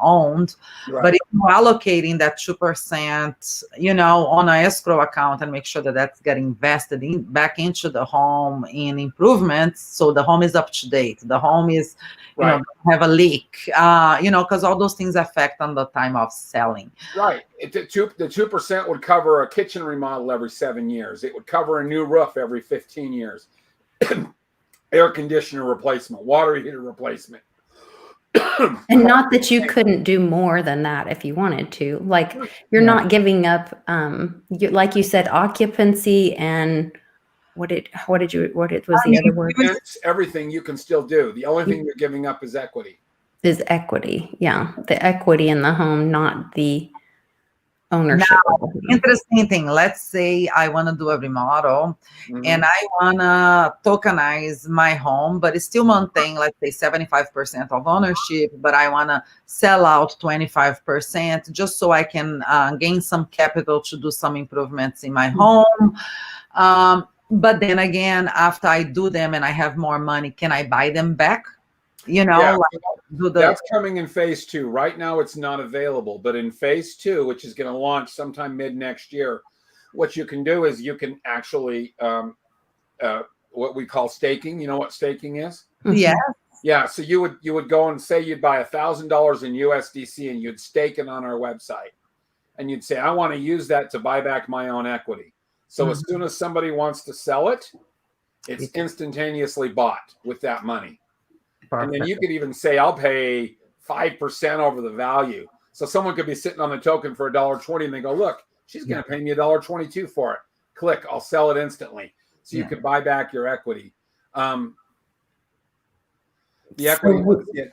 owned. Right. But if you're allocating that 2%, on an escrow account and make sure that that's getting invested back into the home in improvements, so the home is up to date. The home is, right. Have a leak, because all those things affect on the time of selling. Right. The 2% would cover a kitchen remodel every 7 years. It would cover a new roof every 15 years. Air conditioner replacement, water heater replacement. And not that you couldn't do more than that if you wanted to. Like you're not giving up, like you said, occupancy and what was the other word? Everything you can still do. The only thing you're giving up is equity. Is equity. Yeah. The equity in the home, not the ownership. Now, interesting thing. Let's say I want to do a remodel and I want to tokenize my home, but it's still maintain, let's say 75% of ownership, but I want to sell out 25% just so I can gain some capital to do some improvements in my home. But then again, after I do them and I have more money, can I buy them back? That's coming in phase 2. Right now, it's not available. But in phase 2, which is going to launch sometime mid next year, what you can do is you can actually what we call staking. You know what staking is? Yeah. Yeah. So you would go and say you'd buy $1,000 in USDC and you'd stake it on our website, and you'd say, I want to use that to buy back my own equity. So as soon as somebody wants to sell it, it's instantaneously bought with that money. Perfect. And then you could even say, I'll pay 5% over the value. So someone could be sitting on the token for $1.20 and they go, look, she's going to pay me $1.22 for it. Click, I'll sell it instantly. So you could buy back your equity. The equity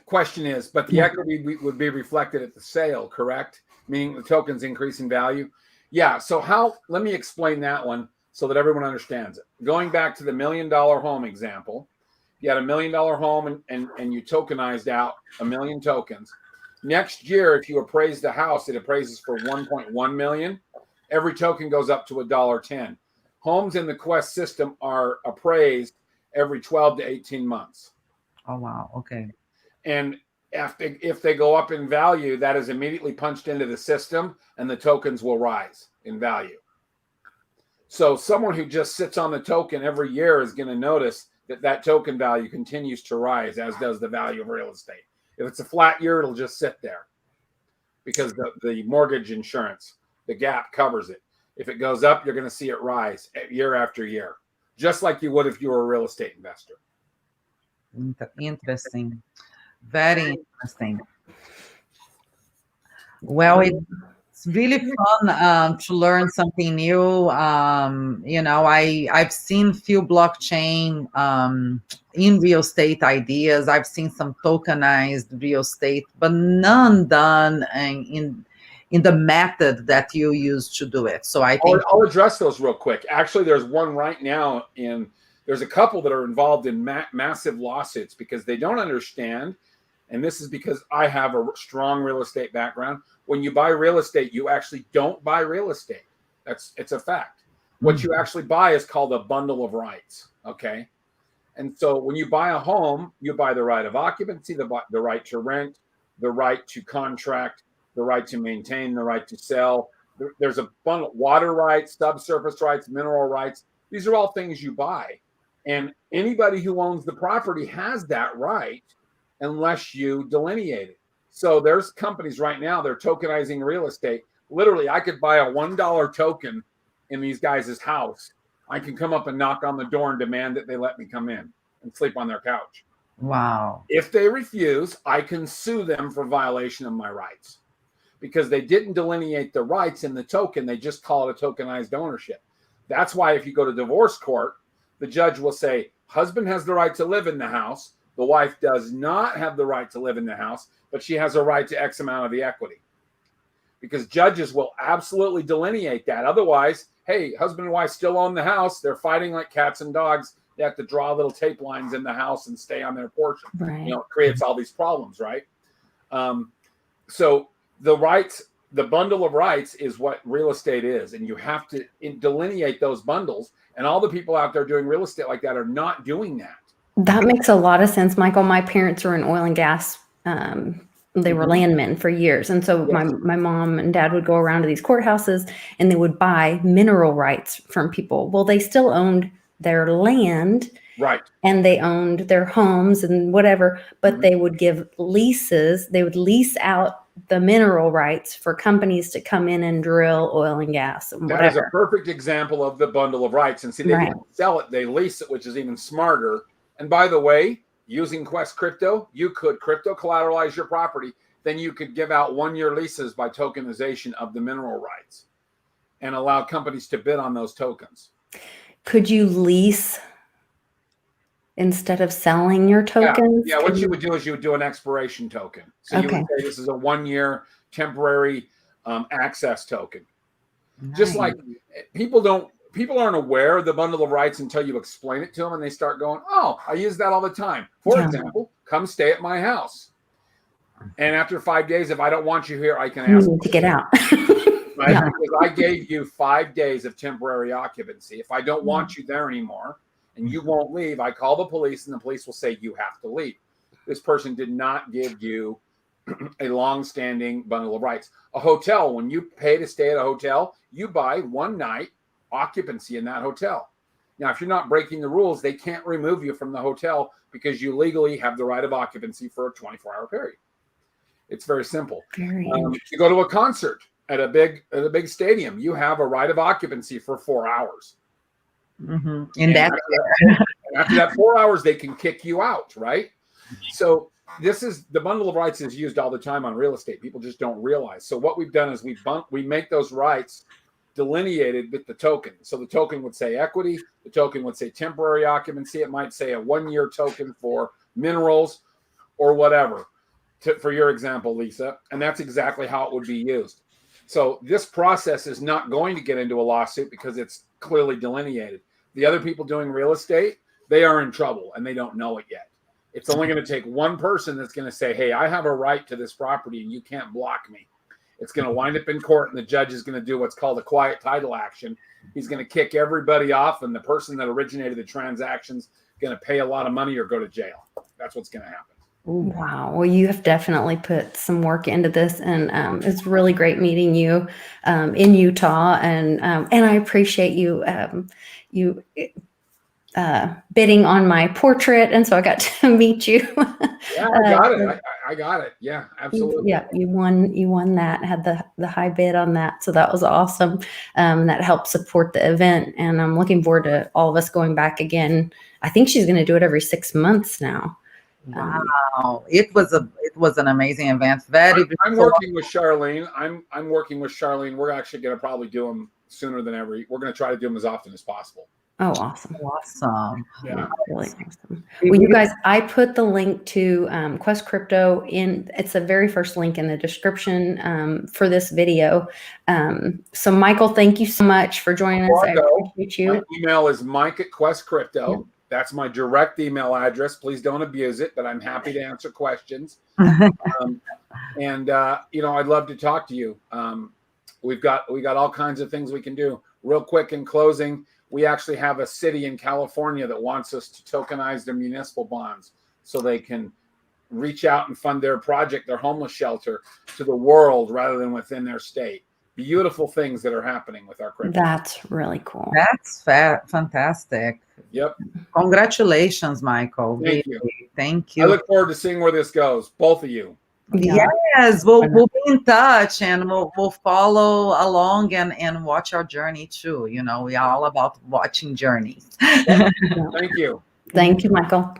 question is, but the equity would be reflected at the sale, correct? Meaning the token's increase in value. Yeah. So let me explain that one so that everyone understands it. Going back to the $1 million home example, you had $1 million home and you tokenized out 1 million tokens. Next year, if you appraise the house, it appraises for 1.1 million. Every token goes up to $1.10. Homes in the Quest system are appraised every 12 to 18 months. Oh, wow. Okay. And if they go up in value, that is immediately punched into the system and the tokens will rise in value. So someone who just sits on the token every year is going to notice that token value continues to rise, as does the value of real estate. If it's a flat year, it'll just sit there because the mortgage insurance, the gap covers it. If it goes up, you're going to see it rise year after year, just like you would if you were a real estate investor. Interesting. Very interesting. Well, it's really fun to learn something new. I've seen few blockchain in real estate ideas. I've seen some tokenized real estate, but none done in the method that you use to do it. So I think I'll address those real quick. Actually, there's one right now there's a couple that are involved in massive lawsuits because they don't understand. And this is because I have a strong real estate background. When you buy real estate, you actually don't buy real estate. It's a fact. What you actually buy is called a bundle of rights. Okay. And so when you buy a home, you buy the right of occupancy, the right to rent, the right to contract, the right to maintain, the right to sell. There's a bundle, water rights, subsurface rights, mineral rights. These are all things you buy. And anybody who owns the property has that right unless you delineate it. So there's companies right now, they're tokenizing real estate. Literally, I could buy a $1 token in these guys' house. I can come up and knock on the door and demand that they let me come in and sleep on their couch. Wow. If they refuse, I can sue them for violation of my rights because they didn't delineate the rights in the token. They just call it a tokenized ownership. That's why if you go to divorce court, the judge will say, husband has the right to live in the house. The wife does not have the right to live in the house, but she has a right to X amount of the equity. Because judges will absolutely delineate that. Otherwise, hey, husband and wife still own the house. They're fighting like cats and dogs. They have to draw little tape lines in the house and stay on their portion. Right. You know, it creates all these problems, right? So the rights, the bundle of rights is what real estate is. And you have to delineate those bundles. And all the people out there doing real estate like that are not doing that. That makes a lot of sense, Michael. My parents were in oil and gas. They were landmen for years. And so my mom and dad would go around to these courthouses and they would buy mineral rights from people. Well, they still owned their land. Right. And they owned their homes and whatever, but they would give leases. They would lease out the mineral rights for companies to come in and drill oil and gas and whatever. That is a perfect example of the bundle of rights. And see, they didn't sell it, they lease it, which is even smarter. And by the way, using Quest Crypto, you could crypto collateralize your property. Then you could give out 1-year leases by tokenization of the mineral rights and allow companies to bid on those tokens. Could you lease instead of selling your tokens? Yeah, what you would do is you would do an expiration token. So you would say this is a 1-year temporary access token. Nice. Just like people aren't aware of the bundle of rights until you explain it to them and they start going, oh, I use that all the time. For example, come stay at my house. And after 5 days, if I don't want you here, I can ask you to get out. Right? Yeah. Because I gave you 5 days of temporary occupancy. If I don't want you there anymore and you won't leave, I call the police and the police will say you have to leave. This person did not give you a long-standing bundle of rights. A hotel, when you pay to stay at a hotel, you buy 1 night occupancy in that hotel. Now, if you're not breaking the rules, they can't remove you from the hotel because you legally have the right of occupancy for a 24-hour period. It's very simple. You go to a concert at a big stadium, you have a right of occupancy for 4 hours. And after that 4 hours, they can kick you out, right? So this is the bundle of rights is used all the time on real estate. People just don't realize. So what we've done is we make those rights delineated with the token. So the token would say equity, the token would say temporary occupancy. It might say a 1-year token for minerals or whatever, for your example, Lisa. And that's exactly how it would be used. So this process is not going to get into a lawsuit because it's clearly delineated. The other people doing real estate, they are in trouble and they don't know it yet. It's only going to take one person that's going to say, hey, I have a right to this property and you can't block me. It's going to wind up in court and the judge is going to do what's called a quiet title action. He's going to kick everybody off and the person that originated the transaction's going to pay a lot of money or go to jail. That's what's going to happen. Wow. Well, you have definitely put some work into this, and it's really great meeting you in Utah. And I appreciate you bidding on my portrait, and so I got to meet you. Yeah, I got it. I got it. Yeah, absolutely. Yeah, you won that. Had the high bid on that, so that was awesome. That helped support the event, and I'm looking forward to all of us going back again. I think she's going to do it every 6 months now. Wow, it was an amazing event. I'm working with Charlene. I'm working with Charlene. We're actually going to probably do them sooner than ever. We're going to try to do them as often as possible. Oh, awesome. Yeah. Really awesome. Well, you guys, I put the link to Quest Crypto it's the very first link in the description for this video. So Michael, thank you so much for joining us. I appreciate you. My email is mike@questcrypto. Yep. That's my direct email address. Please don't abuse it, but I'm happy to answer questions. And I'd love to talk to you. We got all kinds of things we can do. Real quick in closing, we actually have a city in California that wants us to tokenize their municipal bonds so they can reach out and fund their project, their homeless shelter, to the world rather than within their state. Beautiful things that are happening with our crypto. That's really cool. That's fantastic. Yep. Congratulations, Michael. Thank you. I look forward to seeing where this goes, both of you. Yeah. Yes, we'll be in touch and we'll follow along and watch our journey too. We're all about watching journeys. Thank you. Thank you, Michael.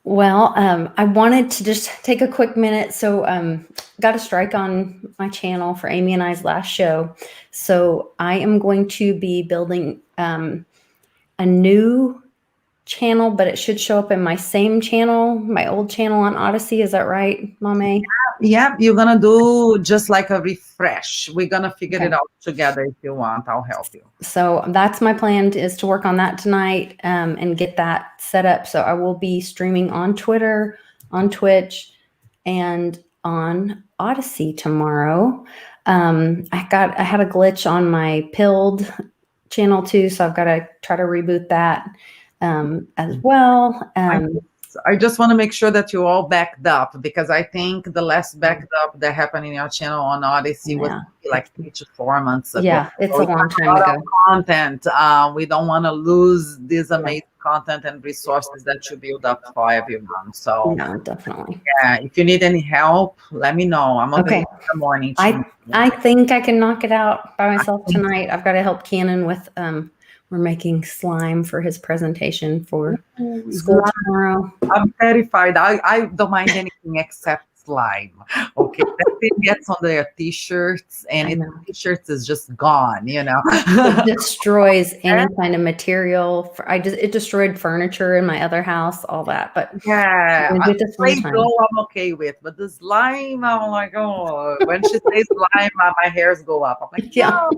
Well, I wanted to just take a quick minute. So got a strike on my channel for Amy and I's last show. So I am going to be building a new channel, but it should show up in my same channel, my old channel on Odyssey. Is that right, Mame? Yep. You're gonna do just like a refresh. We're gonna figure it out together. If you want, I'll help you. So that's my plan, is to work on that tonight and get that set up. So I will be streaming on Twitter, on Twitch, and on Odyssey tomorrow. I had a glitch on my Pilled channel too, so I've got to try to reboot that as well. I just want to make sure that you're all backed up, because I think the last backed up that happened in your channel on Odyssey was like 3 to 4 months ago. Yeah, it's a long time ago. Content. We don't want to lose this amazing content and resources that you build up for everyone. So no, definitely. Yeah, if you need any help, let me know. I'm available in the morning. I think I can knock it out by myself tonight. I've got to help Cannon with we're making slime for his presentation for school tomorrow. I'm terrified. I don't mind anything except slime. Okay, that thing gets on their t-shirts, and t-shirts is just gone. It destroys any kind of material. It destroyed furniture in my other house, all that. But yeah, I'm okay with, but the slime, I'm like, oh, when she says slime, my hairs go up. I'm like, yeah.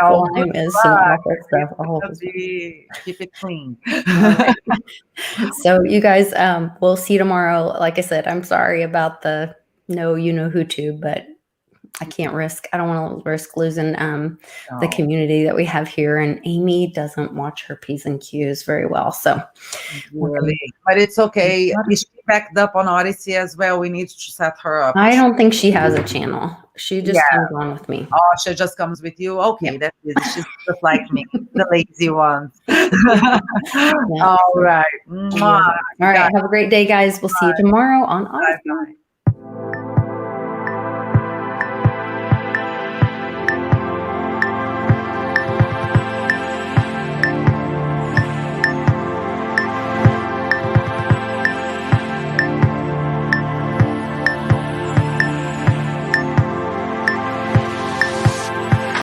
Well, slime is some awful stuff. Keep it clean. So you guys, we'll see you tomorrow. Like I said, I'm sorry about the who to, but I don't want to risk losing the community that we have here. And Amy doesn't watch her P's and Q's very well. So really, but it's okay. Is she backed up on Odyssey as well? We need to set her up. I don't think she has a channel. She just comes on with me. Oh, she just comes with you? Okay, that's easy. She's just like me, the lazy ones. All right. All right. Have a great day, guys. We'll see you tomorrow on Odyssey. Bye.